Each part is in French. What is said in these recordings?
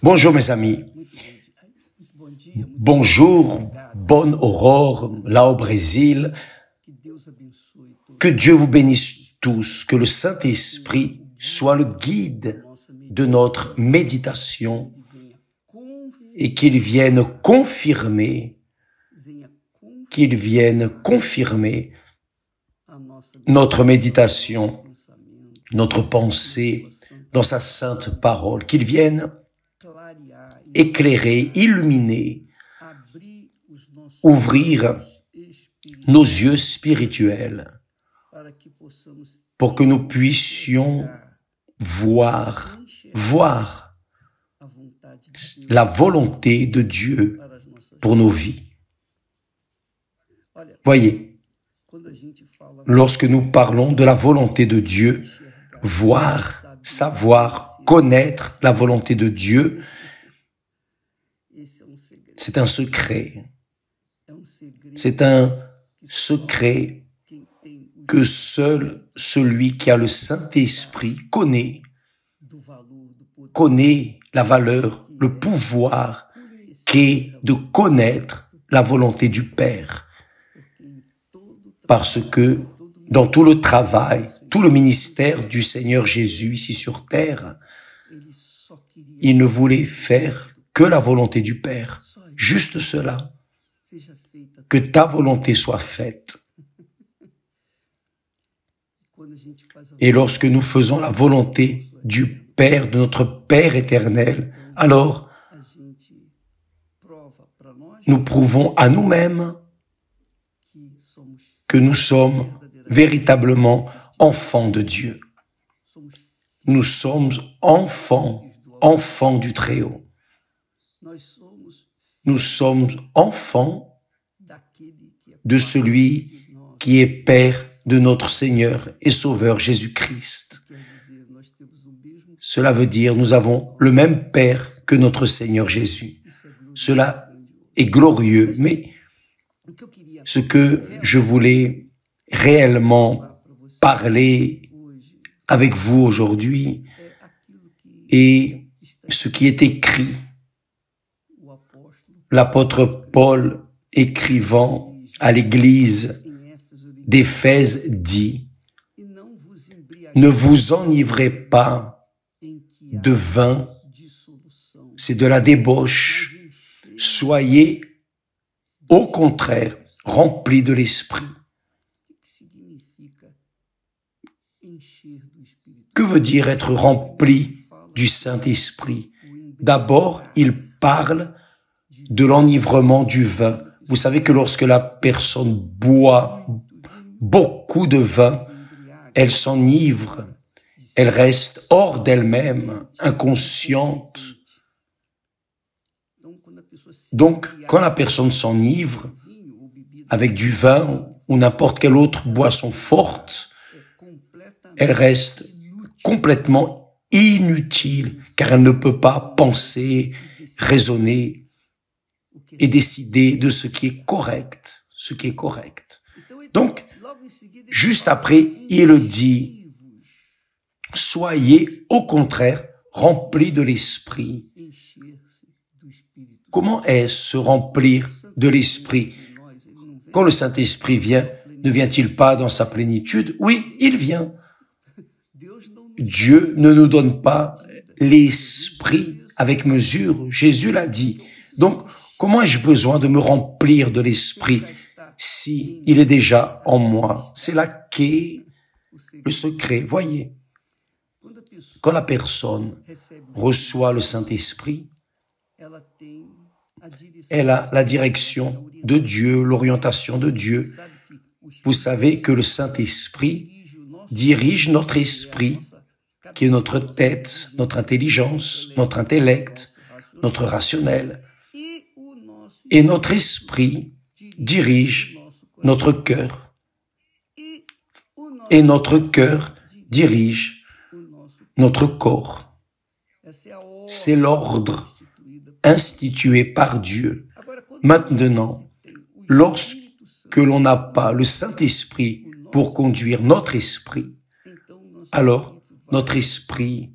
Bonjour mes amis, bonjour, bonne aurore, là au Brésil. Que Dieu vous bénisse tous, que le Saint-Esprit soit le guide de notre méditation et qu'il vienne confirmer notre méditation, notre pensée dans sa sainte parole, qu'il vienne éclairer, illuminer, ouvrir nos yeux spirituels pour que nous puissions voir la volonté de Dieu pour nos vies. Voyez, lorsque nous parlons de la volonté de Dieu, voir, savoir, connaître la volonté de Dieu, c'est un secret. C'est un secret que seul celui qui a le Saint-Esprit connaît la valeur, le pouvoir qu'est de connaître la volonté du Père. Parce que dans tout le travail, tout le ministère du Seigneur Jésus ici sur terre, il ne voulait faire que la volonté du Père. Juste cela. Que ta volonté soit faite. Et lorsque nous faisons la volonté du Père, de notre Père éternel, alors nous prouvons à nous-mêmes que nous sommes véritablement enfants de Dieu. Nous sommes enfants du Très-Haut. Nous sommes enfants de celui qui est Père de notre Seigneur et Sauveur Jésus-Christ. Cela veut dire nous avons le même Père que notre Seigneur Jésus. Cela est glorieux, mais ce que je voulais réellement parler avec vous aujourd'hui est ce qui est écrit. L'apôtre Paul, écrivant à l'église d'Éphèse, dit « Ne vous enivrez pas de vin, c'est de la débauche. Soyez, au contraire, remplis de l'Esprit. » Que veut dire être rempli du Saint-Esprit? D'abord, il parle de l'enivrement du vin. Vous savez que lorsque la personne boit beaucoup de vin, elle s'enivre, elle reste hors d'elle-même, inconsciente. Donc, quand la personne s'enivre avec du vin ou n'importe quelle autre boisson forte, elle reste complètement inutile, car elle ne peut pas penser, raisonner et décider de ce qui est correct, Donc, juste après, il dit, soyez au contraire remplis de l'Esprit. Comment est-ce se remplir de l'Esprit? Quand le Saint-Esprit vient, ne vient-il pas dans sa plénitude? Oui, il vient. Dieu ne nous donne pas l'Esprit avec mesure. Jésus l'a dit. Donc, comment ai-je besoin de me remplir de l'Esprit si il est déjà en moi? C'est là qu'est le secret. Voyez, quand la personne reçoit le Saint-Esprit, elle a la direction de Dieu, l'orientation de Dieu. Vous savez que le Saint-Esprit dirige notre esprit, qui est notre tête, notre intelligence, notre intellect, notre rationnel. Et notre esprit dirige notre cœur. Et notre cœur dirige notre corps. C'est l'ordre institué par Dieu. Maintenant, lorsque l'on n'a pas le Saint-Esprit pour conduire notre esprit, alors notre esprit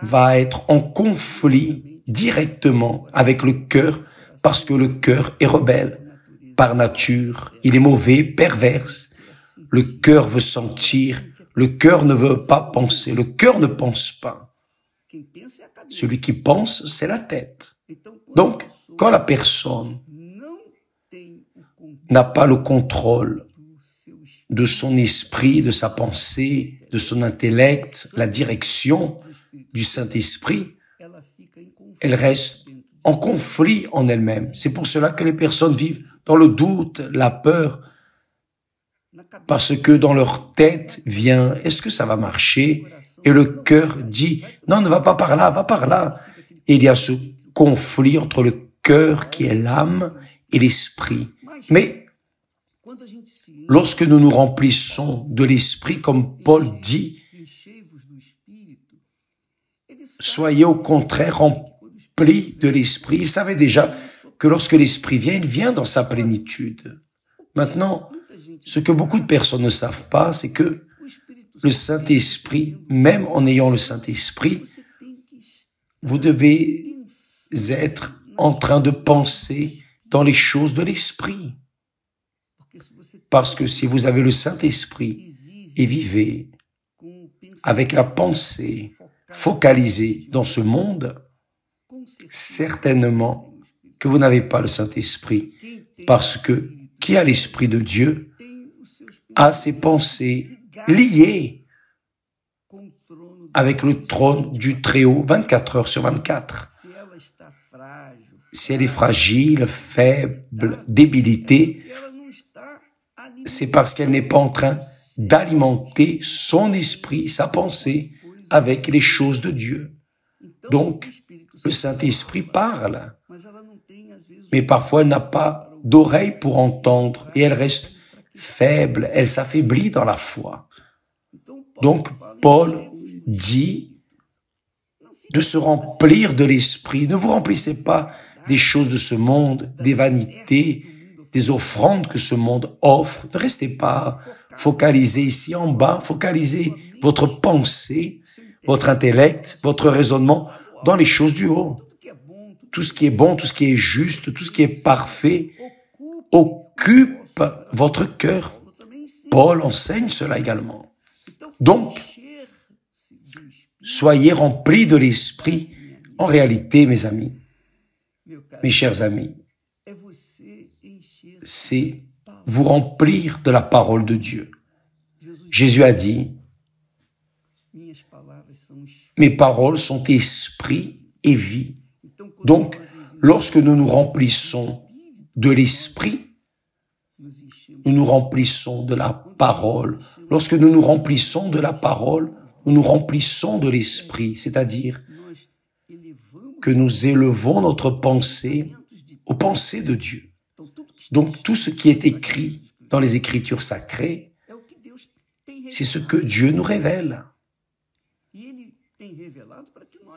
va être en conflit directement avec le cœur parce que le cœur est rebelle. Par nature, il est mauvais, perverse. Le cœur veut sentir, le cœur ne veut pas penser, le cœur ne pense pas. Celui qui pense, c'est la tête. Donc, quand la personne n'a pas le contrôle de son esprit, de sa pensée, de son intellect, la direction du Saint-Esprit, elle reste en conflit en elle-même. C'est pour cela que les personnes vivent dans le doute, la peur, parce que dans leur tête vient, est-ce que ça va marcher? Et le cœur dit, non, ne va pas par là, va par là. Et il y a ce conflit entre le cœur qui est l'âme et l'esprit. Mais lorsque nous nous remplissons de l'esprit, comme Paul dit, soyez au contraire remplis de l'esprit. Il savait déjà que lorsque l'esprit vient, il vient dans sa plénitude. Maintenant, ce que beaucoup de personnes ne savent pas, c'est que le Saint-Esprit, même en ayant le Saint-Esprit, vous devez être en train de penser dans les choses de l'Esprit. Parce que si vous avez le Saint-Esprit et vivez avec la pensée focalisée dans ce monde, certainement que vous n'avez pas le Saint-Esprit. Parce que qui a l'Esprit de Dieu a ses pensées liées avec le trône du Très-Haut 24 heures sur 24. Si elle est fragile, faible, débilitée, c'est parce qu'elle n'est pas en train d'alimenter son esprit, sa pensée, avec les choses de Dieu. Donc, le Saint-Esprit parle, mais parfois elle n'a pas d'oreille pour entendre et elle reste faible, elle s'affaiblit dans la foi. Donc, Paul dit de se remplir de l'esprit. Ne vous remplissez pas des choses de ce monde, des vanités, des offrandes que ce monde offre. Ne restez pas focalisés ici en bas, focalisez votre pensée, votre intellect, votre raisonnement dans les choses du haut. Tout ce qui est bon, tout ce qui est juste, tout ce qui est parfait occupe votre cœur. Paul enseigne cela également. Donc, soyez remplis de l'esprit. En réalité, mes amis, mes chers amis, c'est vous remplir de la parole de Dieu. Jésus a dit, mes paroles sont esprit et vie. Donc, lorsque nous nous remplissons de l'esprit, nous nous remplissons de la parole. Lorsque nous nous remplissons de la parole, nous nous remplissons de l'esprit, c'est-à-dire que nous élevons notre pensée aux pensées de Dieu. Donc, tout ce qui est écrit dans les Écritures sacrées, c'est ce que Dieu nous révèle.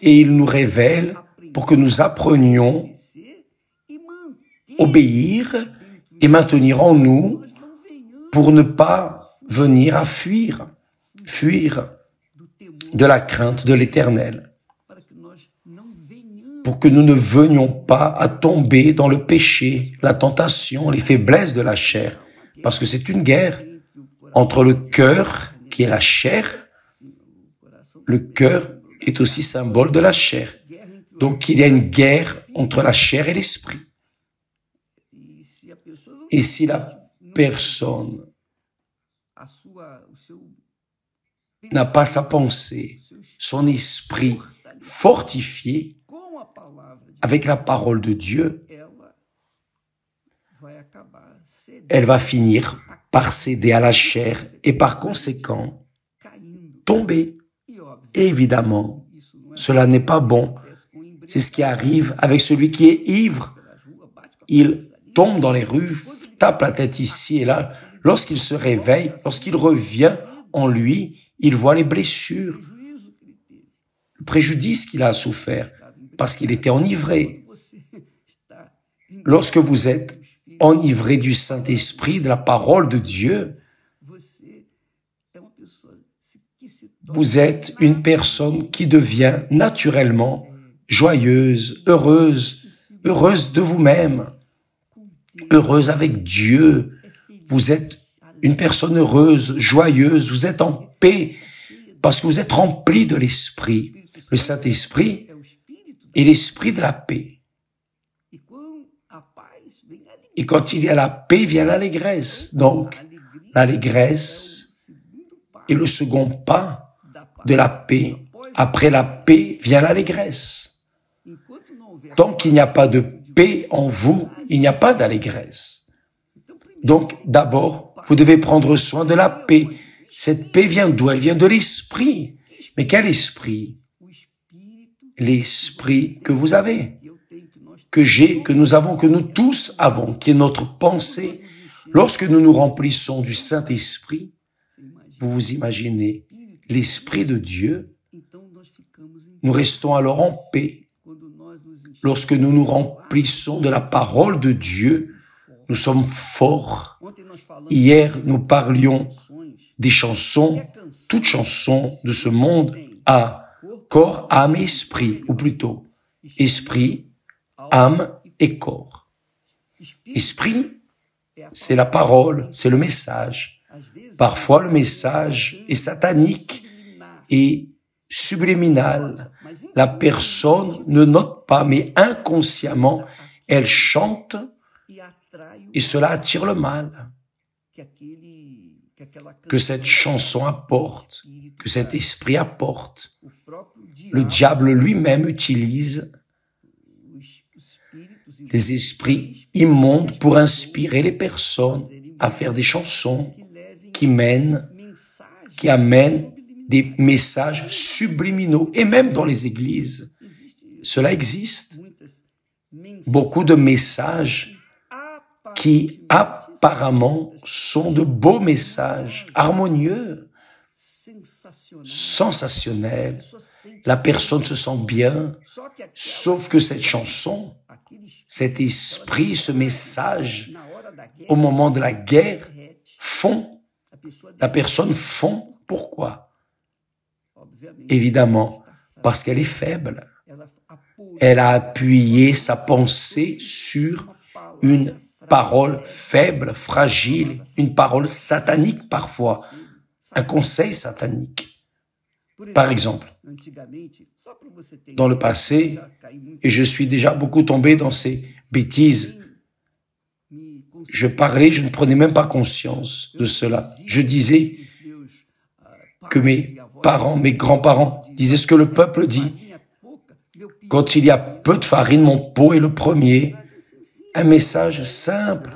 Et il nous révèle pour que nous apprenions à obéir et maintenir en nous pour ne pas venir à fuir de la crainte de l'Éternel, pour que nous ne venions pas à tomber dans le péché, la tentation, les faiblesses de la chair, parce que c'est une guerre entre le cœur, qui est la chair. Le cœur est aussi symbole de la chair. Donc, il y a une guerre entre la chair et l'esprit. Et si la personne n'a pas sa pensée, son esprit fortifié avec la parole de Dieu, elle va finir par céder à la chair et par conséquent tomber. Et évidemment, cela n'est pas bon. C'est ce qui arrive avec celui qui est ivre. Il tombe dans les rues, tape la tête ici et là. Lorsqu'il se réveille, lorsqu'il revient en lui, il voit les blessures, le préjudice qu'il a souffert parce qu'il était enivré. Lorsque vous êtes enivré du Saint-Esprit, de la parole de Dieu, vous êtes une personne qui devient naturellement joyeuse, heureuse, heureuse de vous-même, heureuse avec Dieu. Vous êtes une personne heureuse, joyeuse, vous êtes en paix parce que vous êtes rempli de l'Esprit. Le Saint-Esprit est l'Esprit de la paix. Et quand il y a la paix, vient l'allégresse. Donc, l'allégresse est le second pas de la paix. Après la paix, vient l'allégresse. Tant qu'il n'y a pas de paix en vous, il n'y a pas d'allégresse. Donc, d'abord, vous devez prendre soin de la paix. Cette paix vient d'où? Elle vient de l'Esprit. Mais quel esprit? L'Esprit que vous avez, que j'ai, que nous avons, que nous tous avons, qui est notre pensée. Lorsque nous nous remplissons du Saint-Esprit, vous vous imaginez l'Esprit de Dieu, nous restons alors en paix. Lorsque nous nous remplissons de la parole de Dieu, nous sommes forts. Hier, nous parlions des chansons. Toute chanson de ce monde a corps, âme et esprit, ou plutôt esprit, âme et corps. Esprit, c'est la parole, c'est le message. Parfois, le message est satanique et subliminal. La personne ne note pas, mais inconsciemment, elle chante et cela attire le mal. Que cette chanson apporte, que cet esprit apporte. Le diable lui-même utilise les esprits immondes pour inspirer les personnes à faire des chansons qui amènent des messages subliminaux. Et même dans les églises, cela existe. Beaucoup de messages qui apparemment sont de beaux messages, harmonieux, sensationnels. La personne se sent bien, sauf que cette chanson, cet esprit, ce message, au moment de la guerre, fond. La personne fond. Pourquoi? Évidemment, parce qu'elle est faible. Elle a appuyé sa pensée sur une parole faible, fragile, une parole satanique parfois, un conseil satanique. Par exemple, dans le passé, et je suis déjà beaucoup tombé dans ces bêtises, je parlais, je ne prenais même pas conscience de cela. Je disais que mes parents, mes grands-parents disaient ce que le peuple dit. Quand il y a peu de farine, mon pot est le premier. Un message simple.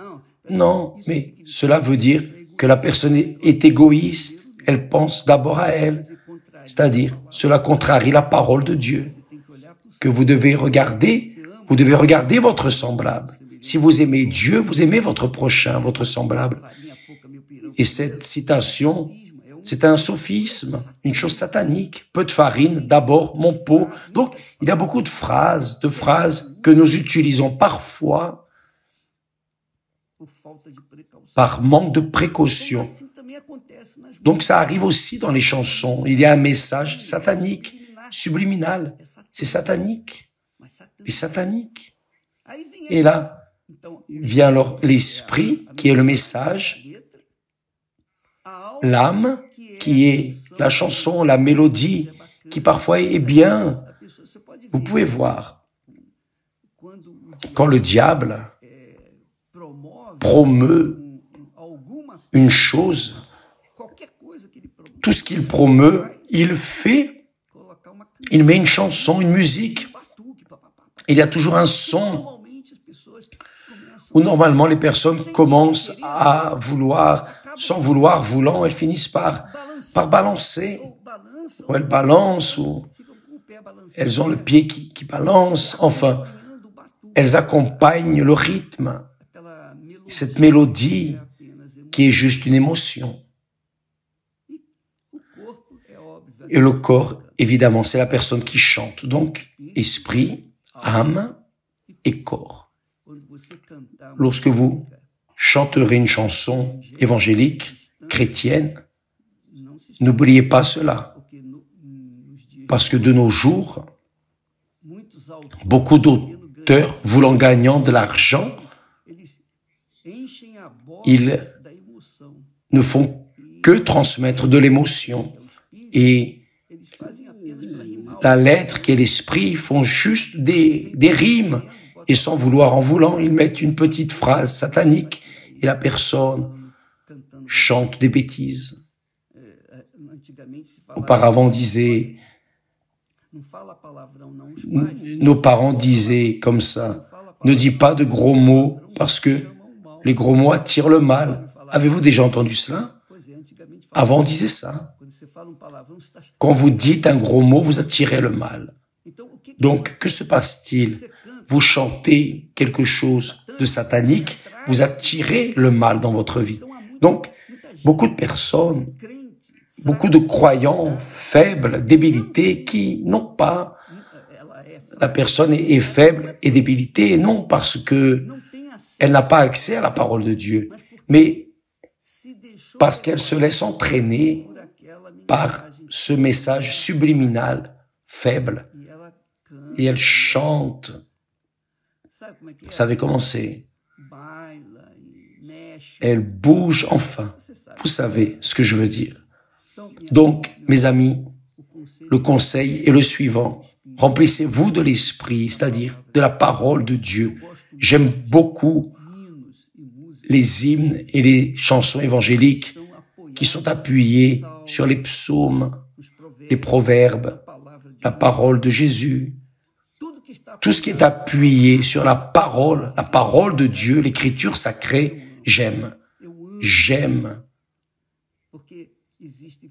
Non, mais cela veut dire que la personne est égoïste. Elle pense d'abord à elle. C'est-à-dire, cela contrarie la parole de Dieu. Que vous devez regarder votre semblable. Si vous aimez Dieu, vous aimez votre prochain, votre semblable. Et cette citation, c'est un sophisme, une chose satanique. Peu de farine, d'abord mon pot. Donc, il y a beaucoup de phrases que nous utilisons parfois par manque de précaution. Donc, ça arrive aussi dans les chansons. Il y a un message satanique, subliminal. C'est satanique. Et satanique. Et là, vient alors l'esprit, qui est le message, l'âme, qui est la chanson, la mélodie, qui parfois est bien. Vous pouvez voir, quand le diable promeut une chose, tout ce qu'il promeut, il met une chanson, une musique. Il y a toujours un son où normalement les personnes commencent à vouloir, sans vouloir, voulant, elles finissent par balancer. Ou elles balancent, ou elles ont le pied qui balance. Enfin, elles accompagnent le rythme, cette mélodie qui est juste une émotion. Et le corps, évidemment, c'est la personne qui chante. Donc, esprit, âme et corps. Lorsque vous chanterez une chanson évangélique, chrétienne, n'oubliez pas cela. Parce que de nos jours, Beaucoup d'auteurs, voulant gagner de l'argent, ils ne font que transmettre de l'émotion. Et la lettre qui est l'esprit font juste des rimes. Et sans vouloir en voulant, ils mettent une petite phrase satanique et la personne chante des bêtises. Auparavant, on disait, nos parents disaient comme ça, ne dis pas de gros mots parce que les gros mots attirent le mal. Avez-vous déjà entendu cela? Avant, on disait ça. Quand vous dites un gros mot, vous attirez le mal. Donc, que se passe-t-il? Vous chantez quelque chose de satanique, vous attirez le mal dans votre vie. Donc, beaucoup de personnes, beaucoup de croyants faibles, débilités, qui n'ont pas, la personne est faible et débilitée, non parce que elle n'a pas accès à la parole de Dieu, mais parce qu'elle se laisse entraîner par ce message subliminal faible. Et elle chante. Vous savez comment c'est? Elle bouge enfin. Vous savez ce que je veux dire. Donc, mes amis, le conseil est le suivant. Remplissez-vous de l'esprit, c'est-à-dire de la parole de Dieu. J'aime beaucoup les hymnes et les chansons évangéliques qui sont appuyées sur les psaumes, les proverbes, la parole de Jésus. Tout ce qui est appuyé sur la parole de Dieu, l'écriture sacrée, j'aime. J'aime.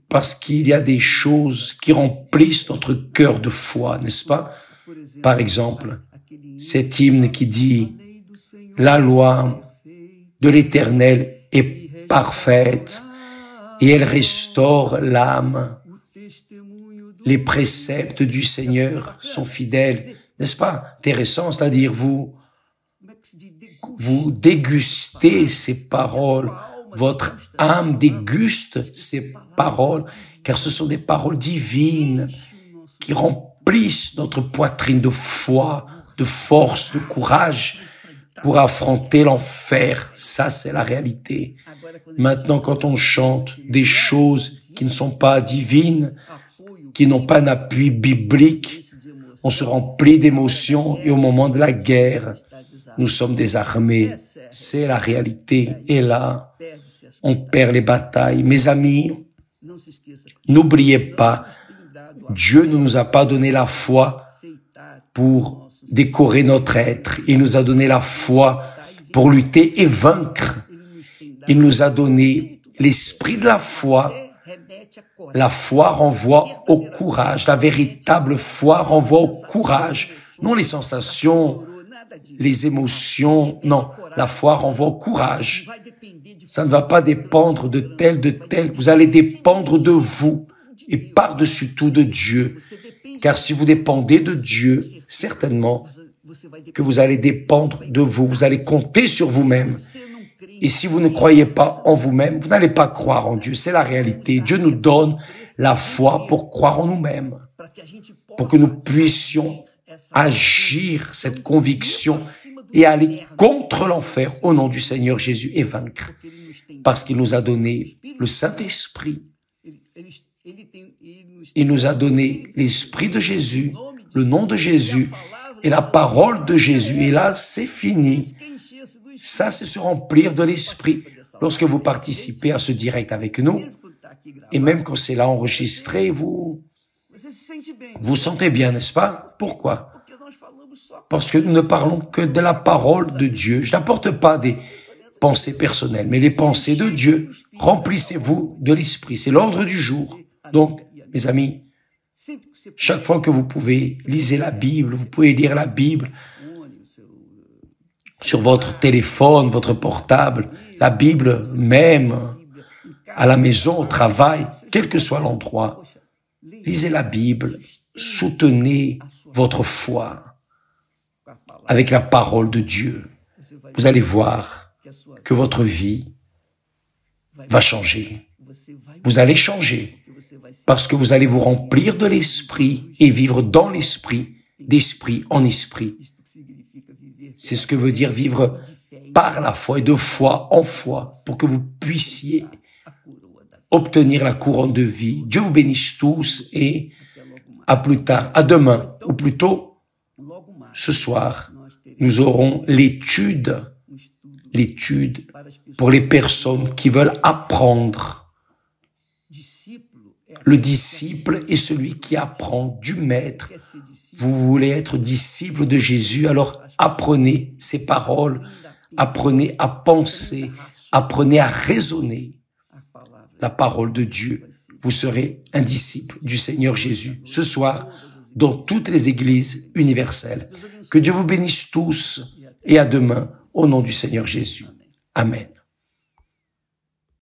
Parce qu'il y a des choses qui remplissent notre cœur de foi, n'est-ce pas? Par exemple, cet hymne qui dit « La loi de l'Éternel est parfaite et elle restaure l'âme. Les préceptes du Seigneur sont fidèles. » N'est-ce pas intéressant? C'est-à-dire vous dégustez ces paroles. Votre âme déguste ces paroles, car ce sont des paroles divines qui remplissent notre poitrine de foi, de force, de courage pour affronter l'enfer. Ça, c'est la réalité. Maintenant, quand on chante des choses qui ne sont pas divines, qui n'ont pas un appui biblique, on se remplit d'émotions et au moment de la guerre, nous sommes désarmés. C'est la réalité. Et là, on perd les batailles. Mes amis, n'oubliez pas, Dieu ne nous a pas donné la foi pour décorer notre être. Il nous a donné la foi pour lutter et vaincre. Il nous a donné l'esprit de la foi. La foi renvoie au courage. La véritable foi renvoie au courage. Non les sensations, les émotions. Non, la foi renvoie au courage. Ça ne va pas dépendre de tel. Vous allez dépendre de vous et par-dessus tout de Dieu. Car si vous dépendez de Dieu, certainement que vous allez dépendre de vous. Vous allez compter sur vous-même. Et si vous ne croyez pas en vous-même, vous n'allez pas croire en Dieu. C'est la réalité. Dieu nous donne la foi pour croire en nous-mêmes, pour que nous puissions agir cette conviction et aller contre l'enfer au nom du Seigneur Jésus et vaincre. Parce qu'il nous a donné le Saint-Esprit. Il nous a donné l'Esprit de Jésus, le nom de Jésus et la parole de Jésus. Et là, c'est fini. Ça, c'est se remplir de l'Esprit. Lorsque vous participez à ce direct avec nous, et même quand c'est là enregistré, vous sentez bien, n'est-ce pas? Pourquoi? Parce que nous ne parlons que de la parole de Dieu. Je n'apporte pas des pensées personnelles, mais les pensées de Dieu. Remplissez-vous de l'Esprit. C'est l'ordre du jour. Donc, mes amis, chaque fois que vous pouvez, lisez la Bible. Vous pouvez lire la Bible sur votre téléphone, votre portable, la Bible même, à la maison, au travail, quel que soit l'endroit. Lisez la Bible, soutenez votre foi avec la parole de Dieu. Vous allez voir que votre vie va changer. Vous allez changer parce que vous allez vous remplir de l'Esprit et vivre dans l'Esprit d'esprit en esprit. C'est ce que veut dire vivre par la foi et de foi en foi pour que vous puissiez obtenir la couronne de vie. Dieu vous bénisse tous et à plus tard, à demain, ou plutôt ce soir, nous aurons l'étude pour les personnes qui veulent apprendre. Le disciple est celui qui apprend du maître. Vous voulez être disciple de Jésus, alors apprenez ses paroles, apprenez à penser, apprenez à raisonner la parole de Dieu. Vous serez un disciple du Seigneur Jésus ce soir dans toutes les églises universelles. Que Dieu vous bénisse tous et à demain au nom du Seigneur Jésus. Amen.